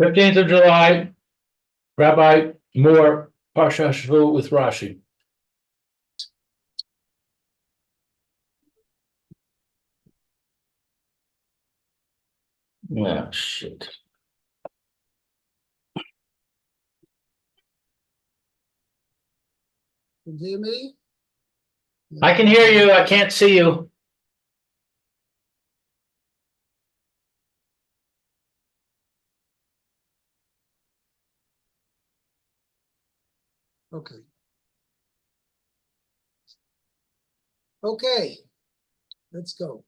15th of July, Rabbi Moore, Parsha Hashavua with Rashi. Oh, shit. Can you hear me? I can hear you. I can't see you. Okay. Okay. Let's go.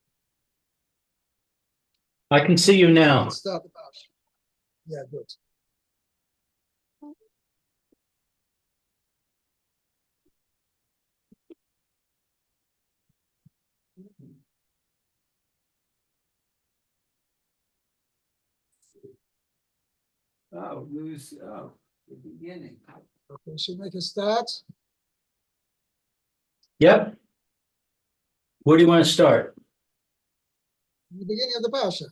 I can see you now. Let's start the Parsha. Yeah, good. The beginning. Okay, should we make a start? Yep. Where do you want to start? In the beginning of the Parsha.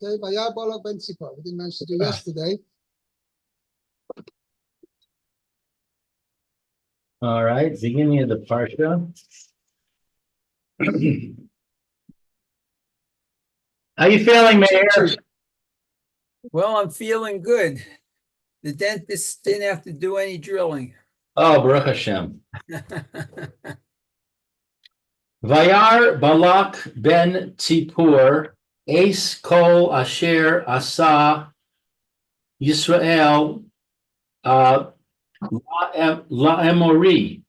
Okay, Vayar Balak ben Tzipor. We didn't manage to do yesterday. All right, beginning of the Parsha. How you feeling, Mayor? Well, I'm feeling good. The dentist didn't have to do any drilling. Oh, Baruch Hashem. Vayar Balak ben Tzipor, Ace Kol Asher Asa Yisrael La'emori.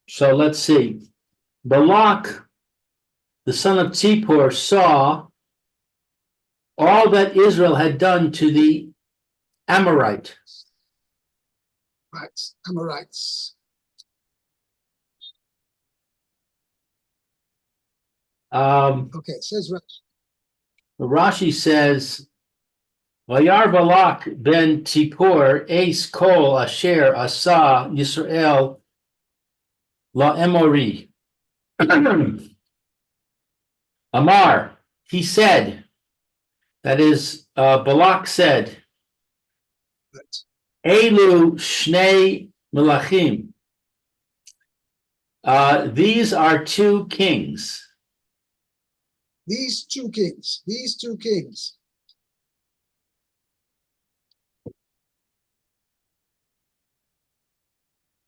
So let's see. Balak, the son of Tzipor, saw all that Israel had done to the Amorite. Right, Amorites. Okay, it says Rashi says, Vayar Balak ben Tzipor, Ace Kol Asher Asa Yisrael La'emori. Amar, he said, that is, Balak said, Elu Shnei Melachim. These are two kings. these two kings.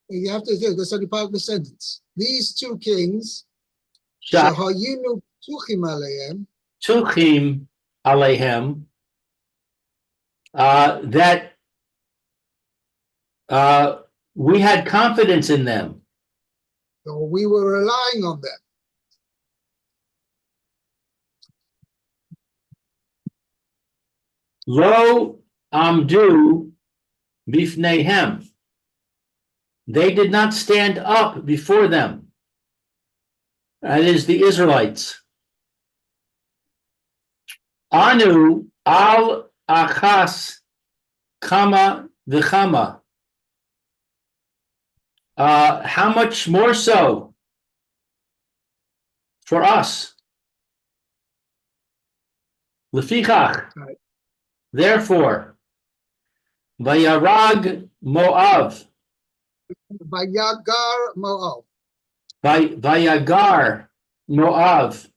You have to do that's only part of the sentence. These two kings, Shahayinu Tuchim Aleim, Tuchim Alehem, that we had confidence in them. or we were relying on them. Lo amdu bifneihem. They did not stand up before them. That is the Israelites. Anu al achas kama v'chama. How much more so for us? Lefichach. Right. Therefore, Vayarag Moav. Vayagar Moab. Vayagar Moav.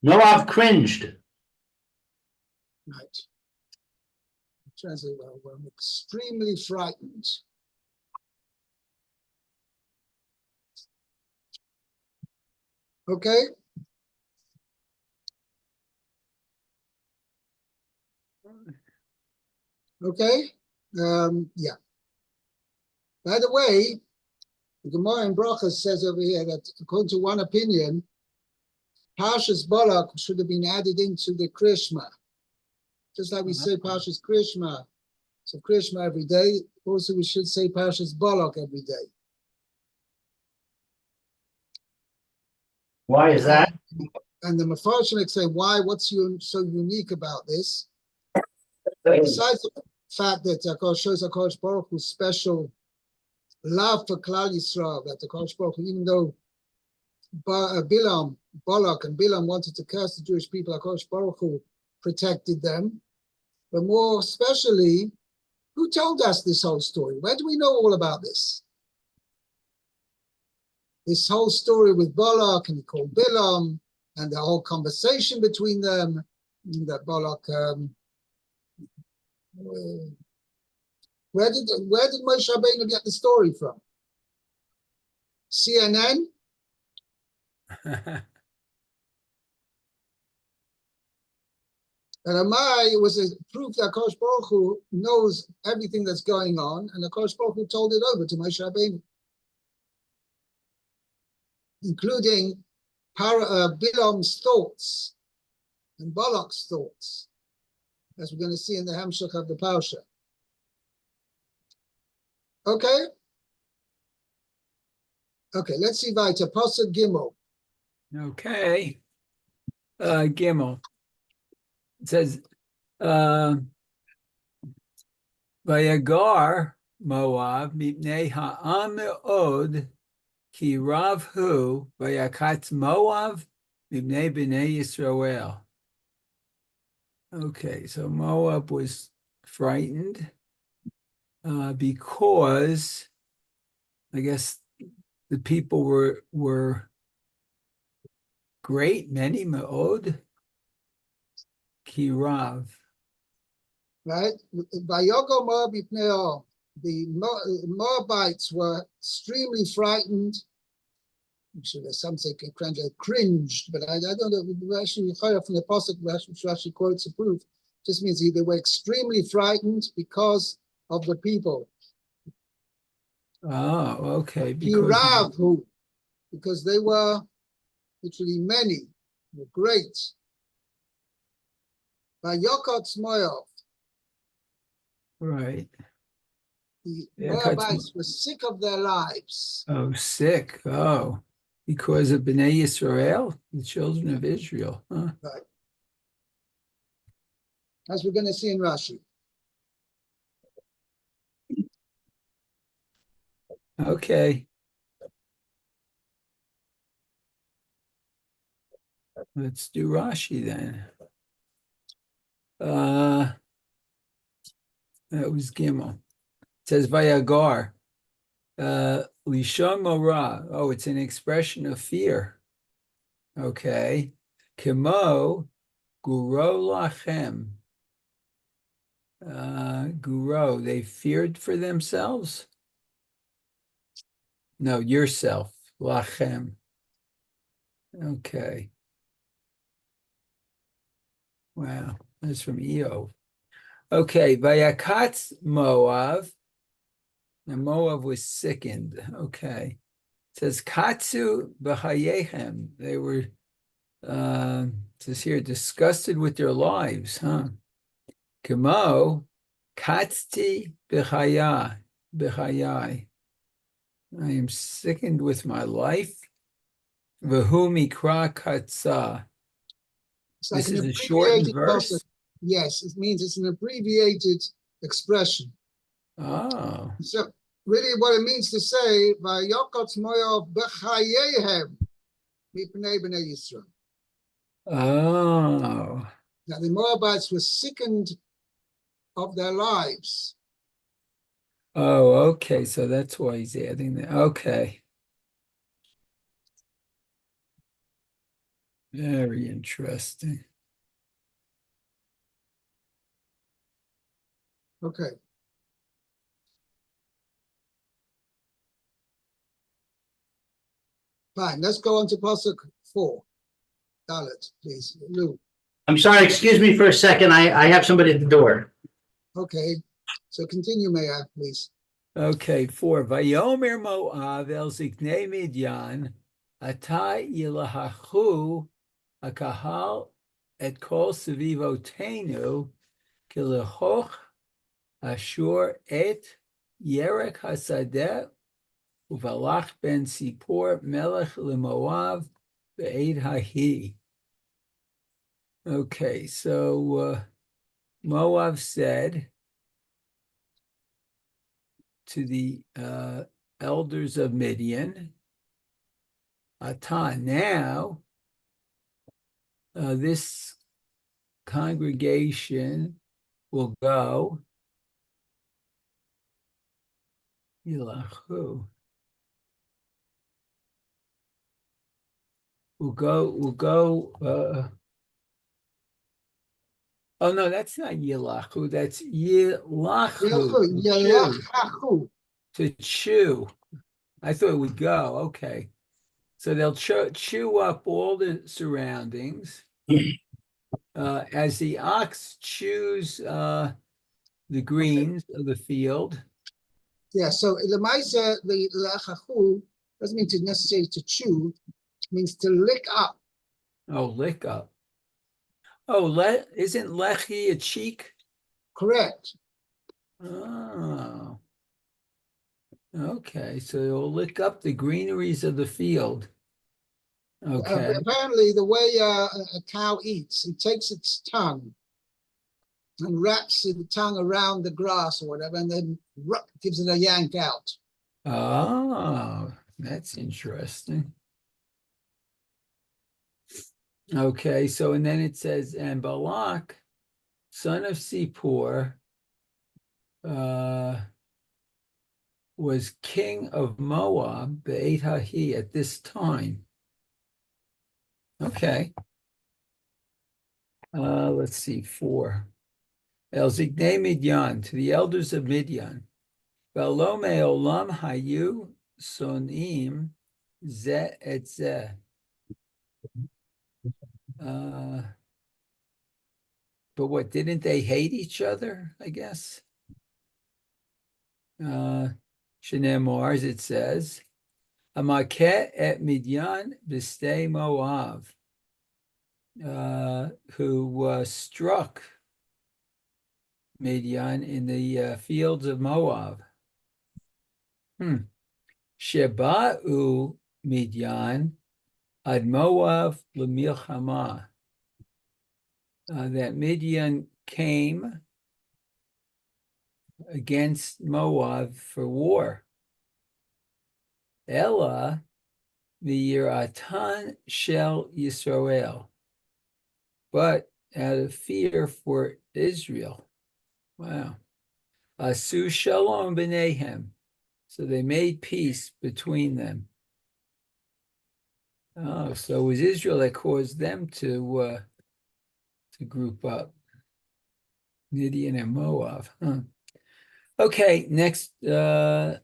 Moab cringed. Right. Translate well, I'm extremely frightened. Okay. Okay. Yeah. By the way, the Gemara in Brachas says over here that according to one opinion, Parshas Balak should have been added into the Krishma. Just like we say Parshas Krishma. So Krishma every day. Also, we should say Parshas Balak every day. Why is that? And the Mefarshim say, why? What's so unique about this? Besides the fact that HaKadosh shows HaKadosh Baruch Hu's special love for Klal Yisrael, that HaKadosh Baruch Hu, even though Bilam Balak and Bilam wanted to curse the Jewish people, HaKadosh Baruch Hu protected them. But more especially, who told us this whole story? Where do we know all about this? This whole story with Balak and he called Bilam and the whole conversation between them, that Balak, where did Moshe Rabbeinu get the story from? CNN? And Amai was a proof that Kosh Baruch Hu knows everything that's going on, and the Kosh Baruch Hu told it over to Moshe Rabbeinu, including Bilam's thoughts and Balak's thoughts, as we're going to see in the Hamshach of the Parsha. Okay? Okay, let's see weiter. Pasuk Gimel. Okay. Gimel. It says, Vayagar Moab mipnei ha'am me'od ki rav hu vayakatz Moab mipnei b'nei Yisrael. Okay, so Moab was frightened because I guess the people were great, many me'od ki rav. Right? Vayogo Moab Yipneo. The Moabites were extremely frightened. Actually, some say cringed, but I don't know. Rashi from the Pasuk, Rashi quotes a proof. Just means they were extremely frightened because of the people. Oh, okay. Because they were literally many, were great. Vayokotz Moab. Right. The Moabites were sick of their lives. Oh, sick. Oh, because of Bnei Yisrael, the children of Israel. Huh? Right. As we're going to see in Rashi. Okay. Let's do Rashi then. That was Gimel. It says Vayagar. Lishon Mora. Oh, it's an expression of fear. Okay. Kimo Guro Lachem. Guro, they feared for themselves? No, yourself. Lachem. Okay. Wow, that's from Eov. Okay, Vayakatz Moab. Now Moab was sickened. Okay. It says Katsu B'chayehem. They were, it says here, disgusted with their lives, huh? Kemo Katzti B'chayai. I am sickened with my life. V'hu mikra katsa. Like this is a shortened verse. Pasuk. Yes, it means it's an abbreviated expression. Oh. So really what it means to say, Vayokotz Moab b'chayehem mipnei b'nei Yisrael. Oh. Now the Moabites were sickened of their lives. Oh, okay. So that's why he's adding that. Okay. Very interesting. Okay. Fine. Let's go on to Pasuk 4. Dalet, please. Lou. I'm sorry, excuse me for a second. I have somebody at the door. Okay. So continue, Mayor, please. Okay, 4. Vayomer Moav el ziknei Midyan, ata yilahachu akahal et kol sevivotenu kilehoch ashur et yerek hasadeh uvalach ben Sipor melech leMoav ve'ed hahi. Okay, so Moab said to the elders of Midian, Ata, now this congregation will go. Yilachu. We'll go. Oh no, that's not Yilachu. That's Yilachu. Yelachachu. To chew. I thought it would go. Okay. So they'll chew up all the surroundings. As the ox chews the greens of the field. Yeah, so Lemaisa, the Lachachu doesn't mean to necessarily to chew, it means to lick up. Oh, lick up. Oh, isn't lechi a cheek? Correct. Oh, okay. So they'll lick up the greeneries of the field. Okay. Apparently, the way a cow eats, it takes its tongue and wraps the tongue around the grass or whatever, and then gives it a yank out. Oh, that's interesting. Okay, so and then it says, and Balak, son of Zippor, was king of Moab, Beit Hahi, at this time. Okay. Let's see, 4. El Zignei Midyan, to the elders of Midyan. Velo me'olam hayu sonim ze et ze. But what, didn't they hate each other, I guess? Shenemar, as it says, Amaket et Midyan b'stei Moav, who struck Midian in the fields of Moab. Sheba'u Midian ad Moab l'milchama. That Midian came against Moab for war. Ella v'yiratan shel Yisrael, but out of fear for Israel. Wow. Asu shalom b'neihem. So they made peace between them. Oh, so it was Israel that caused them to group up. Midian and Moab. Huh. Okay, next. I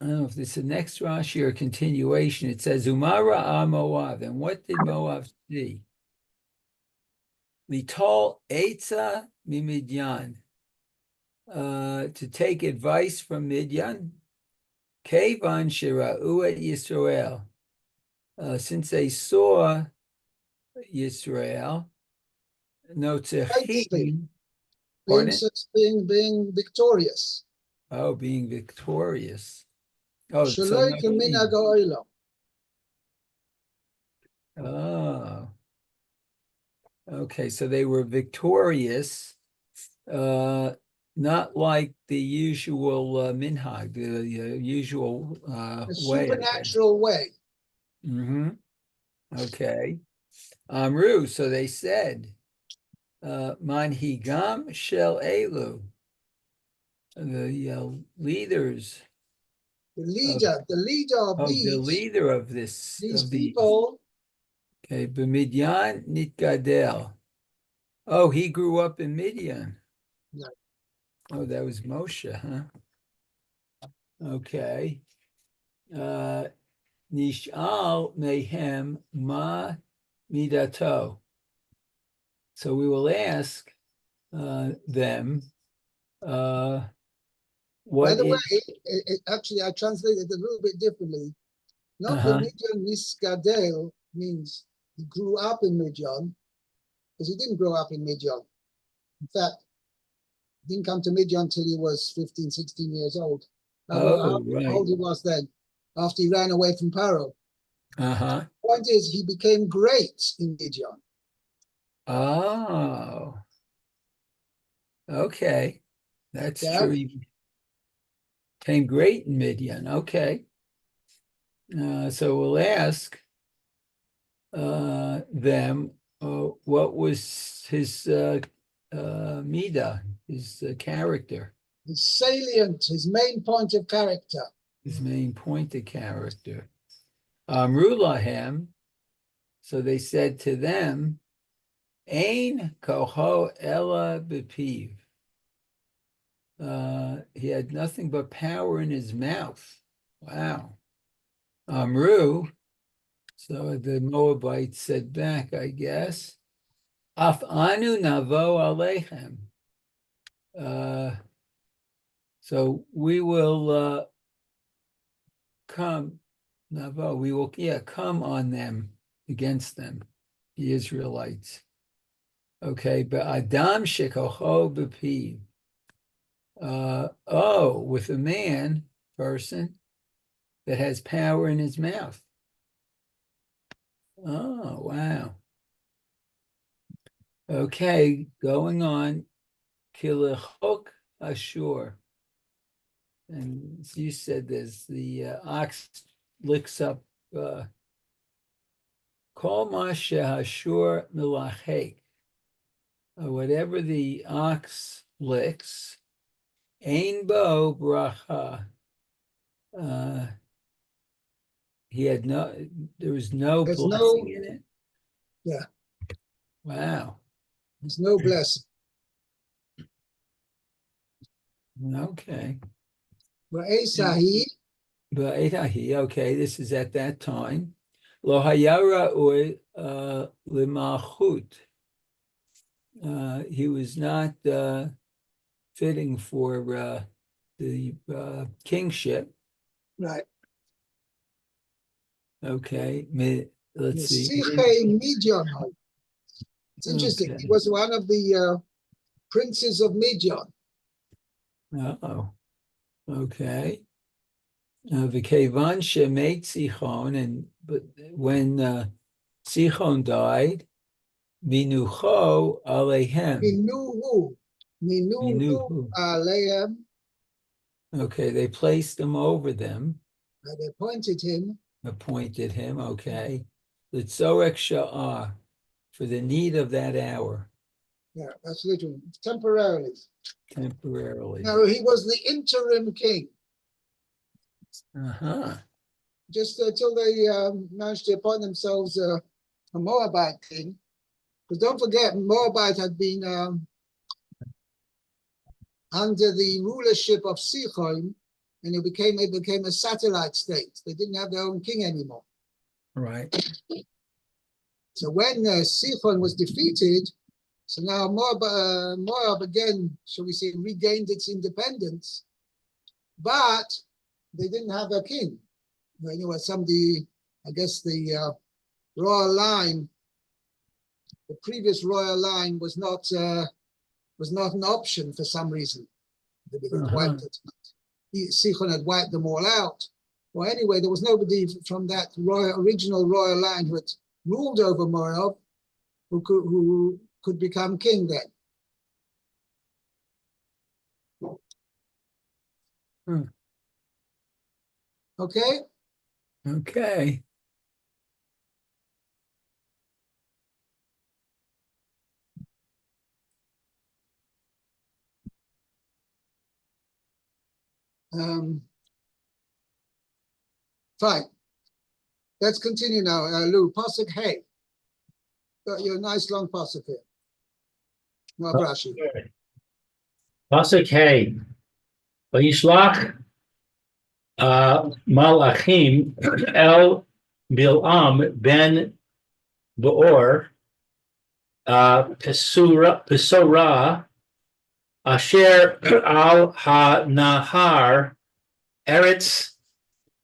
don't know if this is the next Rashi or continuation. It says, Umara Moab. And what did Moab see? Litol Eitza Mimidyan. To take advice from Midian. Kevan Shira'u et Yisrael. Since they saw Yisrael, no tzechim. Being victorious. Oh, being victorious. Oh, Shaloi k'minhag ha'olam. Oh, okay. So they were victorious, not like the usual minhag, the usual A way. supernatural way. Mm-hmm. Okay. Amru. So they said, Manhigam shel elu. The leaders. The leader of these. The leader of this. These people. Okay, B'Midyan Nitgadel. Oh, he grew up in Midian. No. Oh, that was Moshe, huh? Okay. Nish'al mehem ma midato. So we will ask them what. By the way, actually, I translated it a little bit differently. Not the Midian Nisgadel means he grew up in Midian, because he didn't grow up in Midian. In fact, he didn't come to Midian until he was 15, 16 years old. How old he was then, after he ran away from Paro. The point is, he became great in Midian. Oh, okay. That's true. He became great in Midian. Okay. So we'll ask them what was his midah, his character, His salient, his main point of character. his main point of character? Amru lahem, so they said to them, Ein koho ella bepiv. He had nothing but power in his mouth. Wow. Amru, so the Moabites said back, I guess, Af anu navo alechem. So we will come, navo, we will, come on them, against them, the Israelites. Okay, but Adam shekocho bepiv. With a person that has power in his mouth. Oh, wow. Okay, going on. Kilechok ashur. And as you said, there's the ox licks up kol mashe hashur milachek. Whatever the ox licks, ein bo bracha. There was no There's blessing in it. Yeah. Wow. There's no blessing. Okay. Va'esahi, But okay, this is at that time. Lo hayara limachut. He was not fitting for the kingship. right. Okay, let's see. Sichei Midian. It's interesting. Okay. He was one of the princes of Midian. Oh, okay. V'kevan shemet Sichon, but when Sichon died, minucho alehem. Minuhu alehem. Okay, they placed him over them. They appointed him. Okay. L'tzorek sha'ah, for the need of that hour. Yeah, that's literally temporarily. Temporarily. No, he was the interim king. Uh-huh. Just until they managed to appoint themselves a Moabite king. Because don't forget, Moabite had been under the rulership of Sichon, and it became a satellite state. They didn't have their own king anymore. Right. So when Sichon was defeated, so now Moab again, shall we say, regained its independence, but they didn't have a king. Anyway, I guess the royal line, the previous royal line was not an option for some reason. They had wiped it. Sichon had wiped them all out. Well, anyway, there was nobody from that original royal line who had ruled over Moab who could become king then. Okay? Okay. Fine. Let's continue now. Lou, Pasuk Hey. Got your nice long Pasuk here. No, Rashi. Pasuk Hey. Vayishlach Malachim El Bil'am ben Beor Pesora Asher al Ha-Nahar Eretz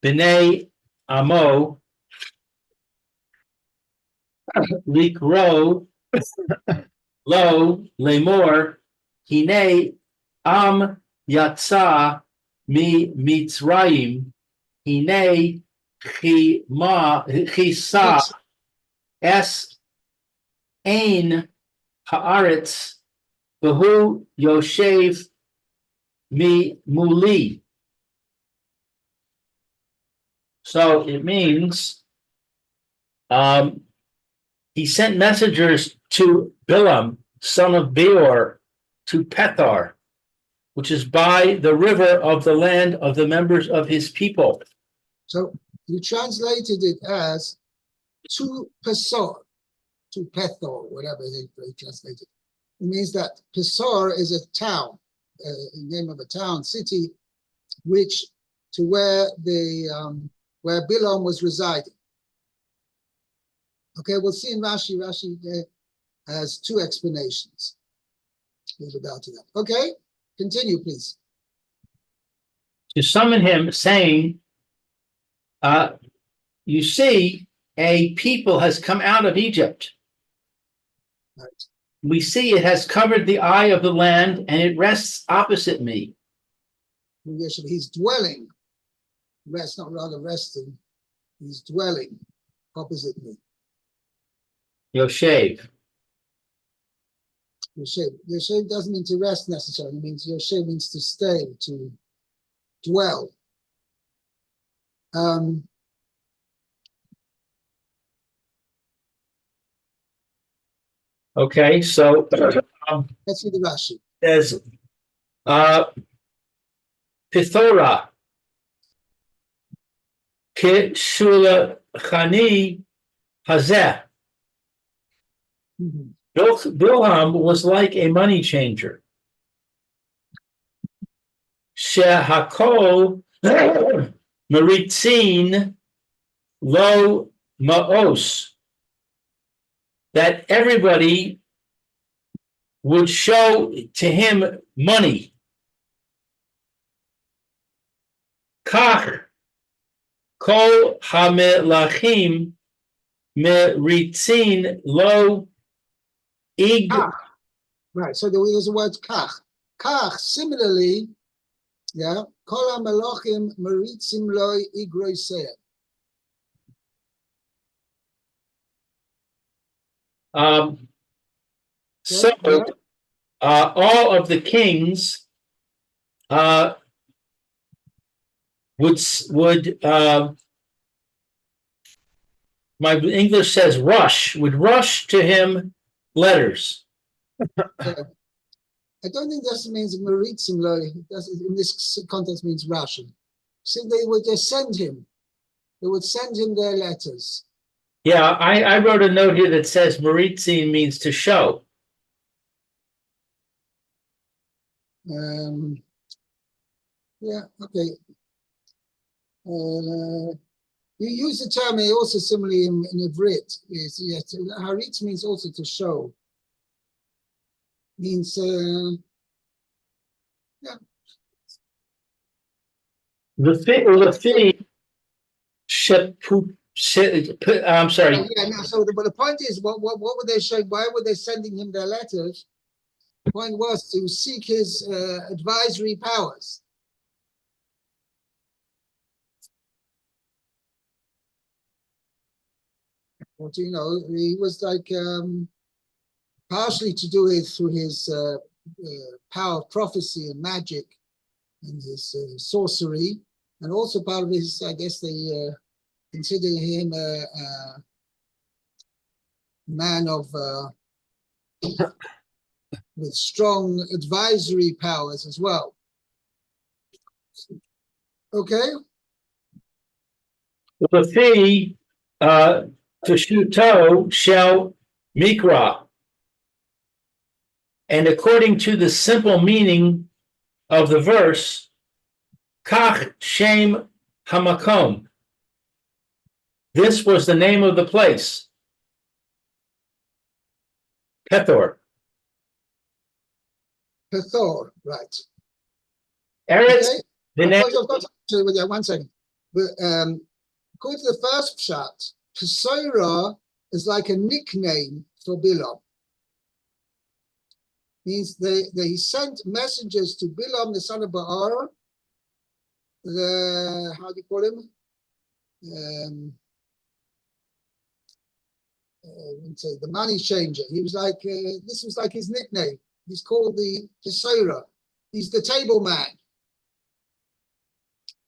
B'nai Amo Likro Lo Lemor Hine Am Yatsa Mi Mitzrayim Hine Chisa Es Ein Haaretz Behu Yoshev Mi Muli. So it means he sent messengers to Bilam, son of Beor, to Pethar, which is by the river of the land of the members of his people. So you translated it as to Pesor, to Pethor, whatever they translated. It means that Pesor is a town, name of a town, city, which to where where Bilam was residing. Okay, we'll see in Rashi. Rashi has two explanations with regard to that. Okay, continue, please. To summon him, saying, you see, a people has come out of Egypt. Right. We see it has covered the eye of the land, and it rests opposite me. He's dwelling. Rest, not rather resting. He's dwelling opposite me. Yoshev. Yoshev doesn't mean to rest necessarily. It means Yoshev means to stay, to dwell. Okay, so Let's see the Rashi. there's Pithora, Kishula Chani Hazeh. Bilham was like a money changer. Shehakol Maritzin Lo Maos. That everybody would show to him money. Kach Kol HaMelachim Meritzin Lo Ig. Right, so there's the word kach. Kach, similarly, yeah, Kol HaMelachim Meritzim Lo Igroiseh. So all of the kings would my English says would rush to him letters. I don't think that means Maritzim Lo. In this context means Russian. So they would just send him. They would send him their letters. Yeah, I wrote a note here that says Maritzin means to show. Yeah, okay. You use the term also similarly in Ivrit. Yes, haritz means also to show. Means yeah. I'm sorry. Yeah, no, so but the point is, what were they showing? Why were they sending him their letters? The point was to seek his advisory powers. But you know, he was like partially to do it through his power of prophecy and magic and his sorcery, and also part of his, I guess they consider him a man of with strong advisory powers as well. Okay. The fee Teshuto shall mikra. And according to the simple meaning of the verse, Kach Shem Hamakom. This was the name of the place. Pethor. Pethor, right. Eretz. Okay. The name. Yeah, 1 second. But according to the first pshat, Pesora is like a nickname for Bilam. Means they sent messengers to Bilam, the son of Beor, the, how do you call him? The money changer. He was like, this was like his nickname. He's called the Pesora. He's the table man.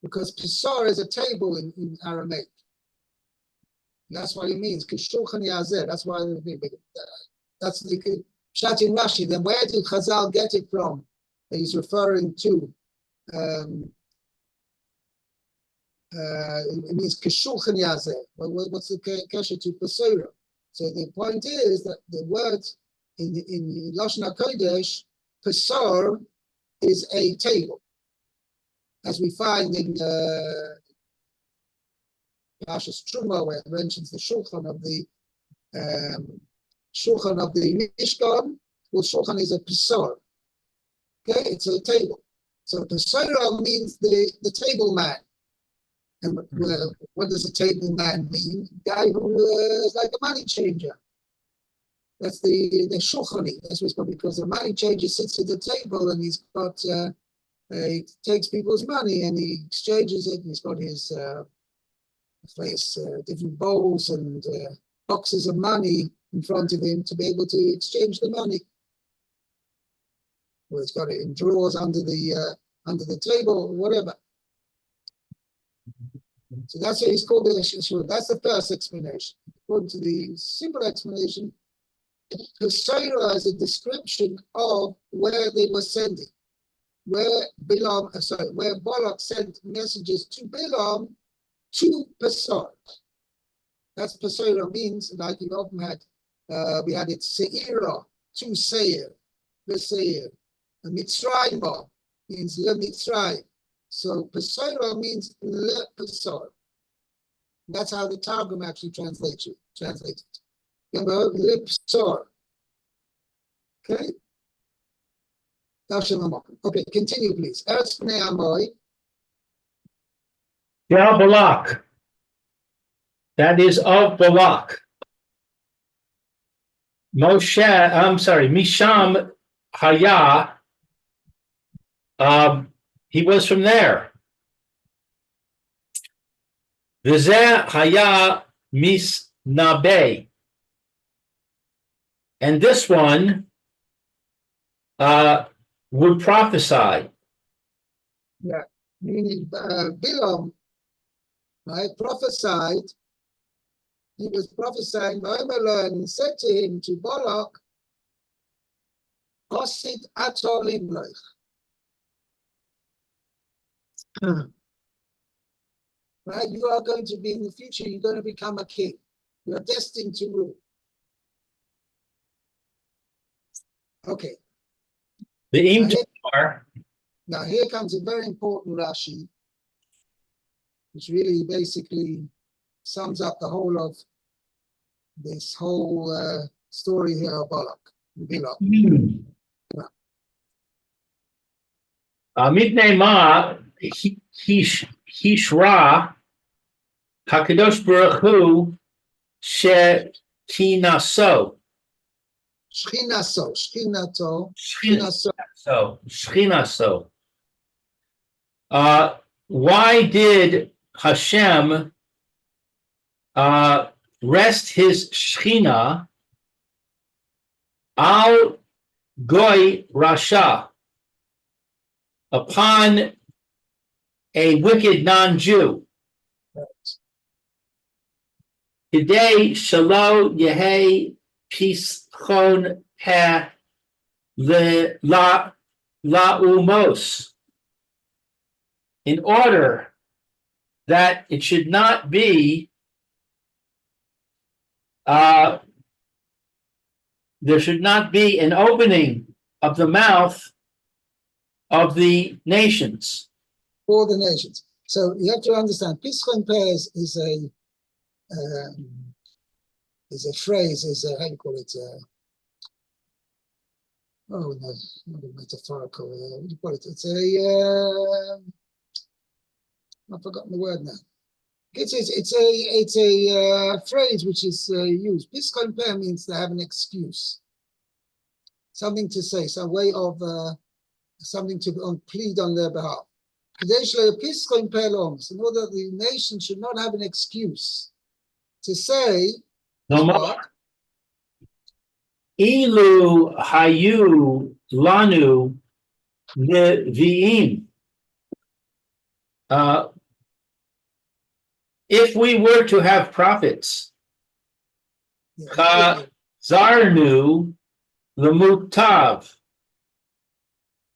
Because Pesora is a table in Aramaic. That's what he means. Kishulchan Yazeh. That's why. That's the Pshat in Rashi. Then where did Chazal get it from? He's referring to. It means Kishulchan Yazeh. What's the kesher to Pesora? So the point is that the word in Lashon HaKodesh, Pesor, is a table, as we find in Parsha Truma, where it mentions the shulchan of the Mishkan. Well, shulchan is a pesor. Okay, it's a table. So pesora means the table man. And what does a table man mean? Guy who is like a money changer. That's the shulchani. That's what it's called, because the money changer sits at the table and he's got he takes people's money and he exchanges it. And he's got his different bowls and boxes of money in front of him to be able to exchange the money. Or he's got it in drawers under the table or whatever. So that's what he's called the Hashavua. That's the first explanation. According to the simple explanation, Pesora is a description of where they were sending, where Balak sent messages to Balaam to Pesor. That's Pesora means, like we often had, we had it Seira, to Seir, the Seir. Mitzrayim means Le Mitzrayim. So Pesora means Le Pesor. That's how the Targum actually translates it. Le Pesor. Okay? Okay, continue, please. Eretz Bnei Amoy. Balak. That is of Balak. Misham Haya. He was from there. V'zeh Haya Misnabe. And this one would prophesy. Yeah, meaning Balaam, right, prophesied. He was prophesying, and said to him, to Balak, Osid Atol Imloich. Right, you are going to be in the future, you're going to become a king. You are destined to rule. Okay. Now here comes a very important Rashi, which really basically sums up the whole of this whole story here of Balak. Mitnei Hishra Hakadosh Baruch Hu Shekinaso. Shechinaso. Why did Hashem rest his Shechina al Goy Rasha, upon a wicked non-Jew? Today, Shalo Yehe Pischon Ha La Umos, in order that it should not be, there should not be an opening of the mouth of the nations. For the nations. So you have to understand, Pischon Pez is a phrase, how you call it? Oh no, not a metaphorical. What do you call it? It's I've forgotten the word now. It's a phrase which is used. Pischon Pez means to have an excuse, something to say, some way of something to plead on their behalf. In order that the nation should not have an excuse to say, no more. Ilu hayu lanu leviim. If we were to have prophets, Yeah, Chazarnu lemutav.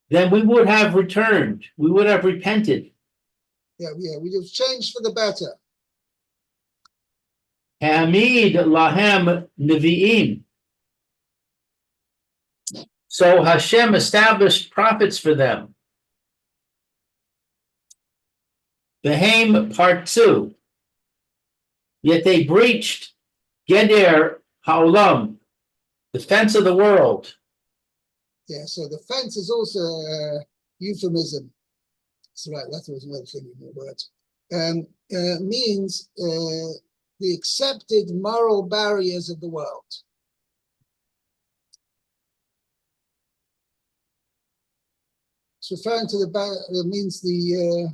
Then we would have returned. We would have repented. we have changed for the better. Hamid lahem nevi'im. So Hashem established prophets for them. Behem part 2. Yet they breached Geder Haolam, the fence of the world. Yeah, so the fence is also a euphemism. That's right, that was another thing in the word. Means the accepted moral barriers of the world. It's referring to means the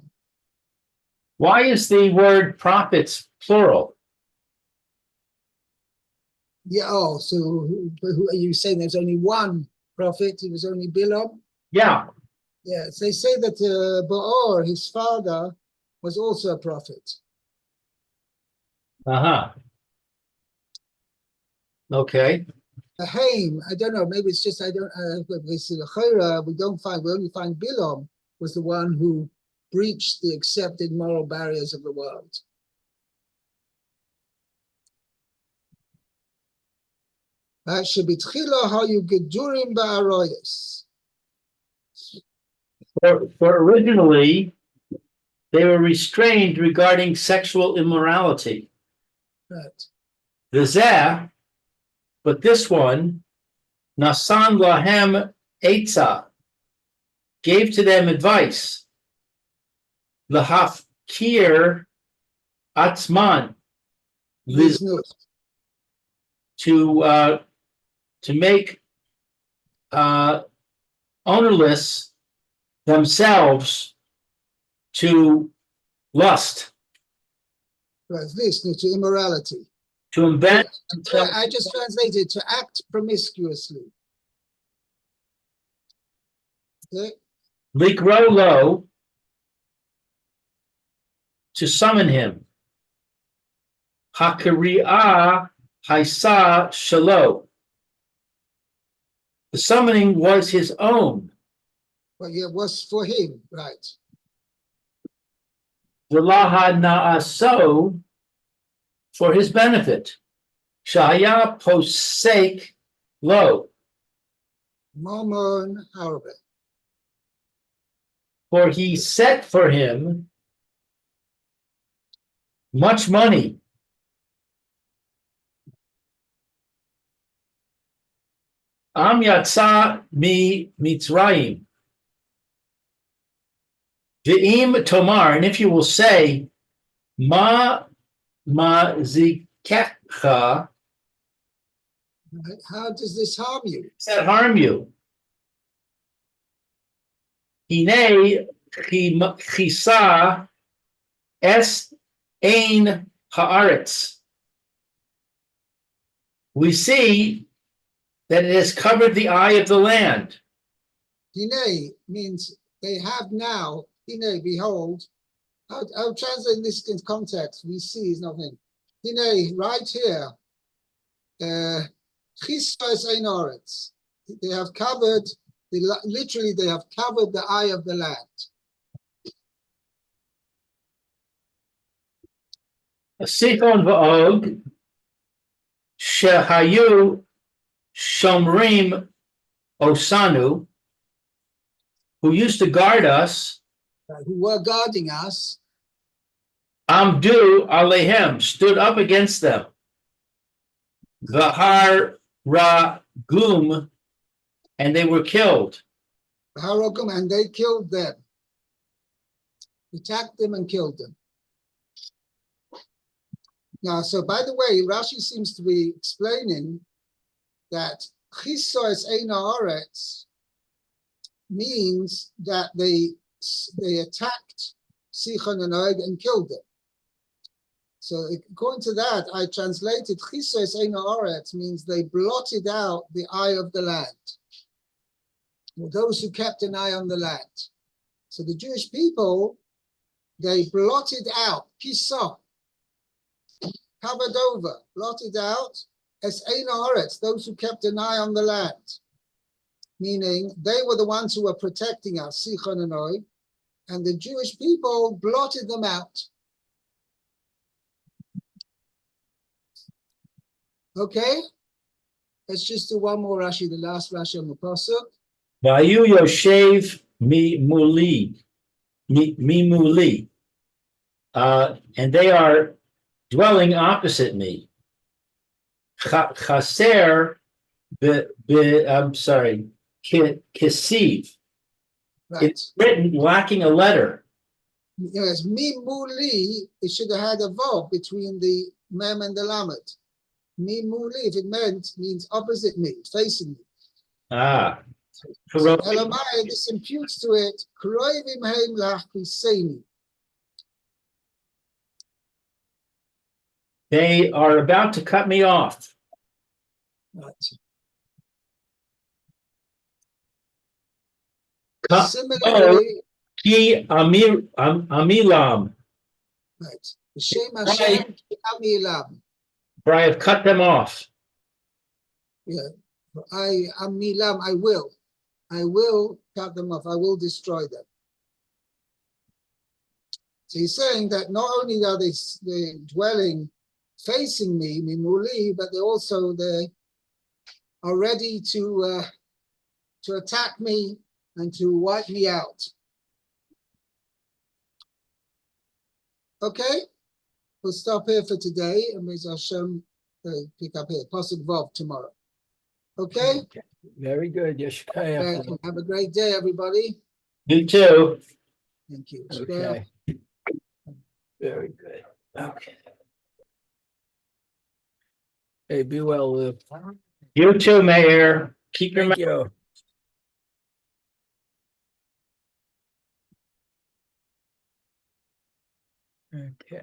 Why is the word prophets plural? so who are you saying there's only one prophet? It was only Bilam? Yeah. Yes, they say that Baor, his father, was also a prophet. Okay. Haim, I don't know, maybe it's just we only find Bilam was the one who breached the accepted moral barriers of the world. For originally, they were restrained regarding sexual immorality. Right. V'zeh, but this one, Nasan lahem etza, gave to them advice. Lahafkir atzman, to make ownerless themselves to lust. Right, listen to immorality. To embed. I just translated to act promiscuously. Okay. Likro lo, to summon him. Hakari'ah haisa shalo. The summoning was his own. Well, yeah, it was for him, right. V'laha na'aso, for his benefit. Shaya posek lo, Momon Harbe. for he set for him much money. Am yatsa mi mitzrayim. V'im tomar, and if you will say, ma zikecha, How does this harm you? does that harm you? Hine chisa es ein haaretz. We see that it has covered the eye of the land. Hine means they have now. Hine, behold. I'll translate this in context. We see is nothing. Hine, right here. Chisas ein haaretz. They have covered. Literally, they have covered the eye of the land. Sichon v'og shehayu shomrim osanu, who used to guard us, Who were guarding us. amdu alehem, stood up against them. V'har ragum, and they were killed. Harogum, and they killed them. Attacked them and killed them. Now, so by the way, Rashi seems to be explaining that chisos ein haaretz means that they attacked Sichon and Og and killed them. So according to that, I translated chisos ein haaretz means they blotted out the eye of the land. Well, those who kept an eye on the land. So the Jewish people, they blotted out, pisah, covered over, blotted out, as Ein Haaretz, those who kept an eye on the land, meaning they were the ones who were protecting us, Sichon and Og, and the Jewish people blotted them out. Okay, let's just do one more Rashi, the last Rashi on the pasuk. Vayu Yoshev mi muli. And they are dwelling opposite me. Chaser, I'm sorry, kisiv. Right. It's written lacking a letter. Yes, mi muli, it should have had a vav between the mem and the lamed. Mi muli, if it means opposite me, facing me. Ah. So Elamai, this imputes to it, kroivim heim lachriseini. They are about to cut me off. Right. Similarly, ki amilam. Right. Shem Hashem ki amilam. For I have cut them off. Yeah. I amilam, I will. I will cut them off. I will destroy them. So he's saying that not only are they dwelling facing me, mimuli, but they are ready to attack me and to wipe me out. Okay, we'll stop here for today, and Mr. Hashem pick up here. Pasuk Vav tomorrow. Okay. Very good. Have a great day, everybody. You too. Thank you. Okay. Very good. Okay. Hey, be well, Lou. You too, Mayor. Keep your mouth. Thank you. Okay.